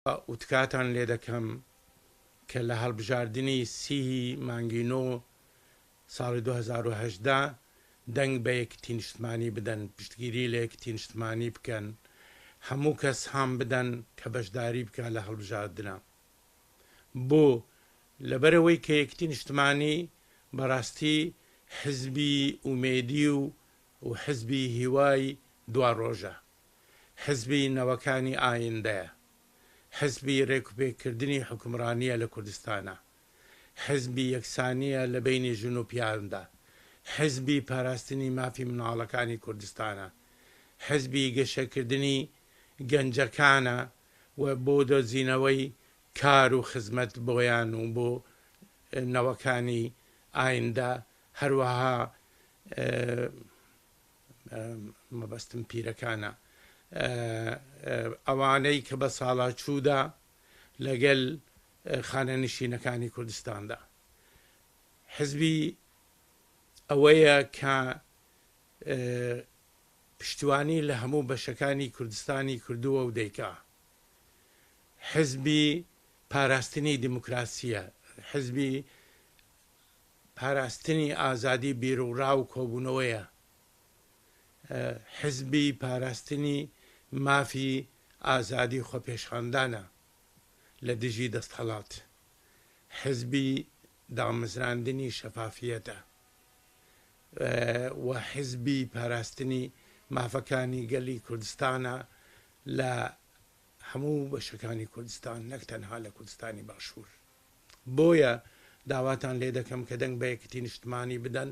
وتکاتان لێ دەکەم کە لە هەڵبژاردننی سیهی مانگینۆ ساڵی 2010 دەنگ بە یەکتی نیشتمانی بدەن، پشتگیری لە یەکتی نیشتمانی بکەن، هەموو کەس هەم بدەن کە بەشداری بکە لە هەڵبژاردنە. بۆ لەبەرەوەی کە یەکتی نیشتمانی بەڕاستی حزبی ئومێدی و حزبی هیوای دوا ڕۆژە، حزبی نەوەکانی ئایندەیە، حزبی ڕێکوپێکردنی حکومڕانیە لە کوردستانە، حزبی یەکسانیە لە بینی ژن و پیاندا، حزبی پاراستنی مافی مناڵەکانی کوردستانە، حزبی گەشەکردنی گەنجەکانە و بۆ دۆزینەوەی کار و خزمەت بۆیان و بۆ نەوەکانی ئایندا، هەروەها مەبەستم پیرەکانە ئەوانەی کە بە ساڵاچوودا لەگەل خانەنشینەکانی کوردستاندا. حزبی ئەوەیە کە پشتیوانی لە هەموو بەشەکانی کوردستانی کردووە و دەیکا. حزبی پاراستنی دیموکراسیە، حزبی پاراستنی ئازادی بیرروڕا و کۆبوونەوەیە، حزبی پاراستنی مافی ئازادی خۆپێشخەندانە لە دژی دەستهەڵات، حزبی دامەزراندنی شەفافیەتە و حزبی پاراستنی مافەکانی گەلی کوردستانە لە هەموو بەشەکانی کوردستان، نەک تەنها لە کوردستانی باشوور. بۆیە داواتان لێ دەکەم کە دەنگ بە یەکتی نیشتمانی بدەن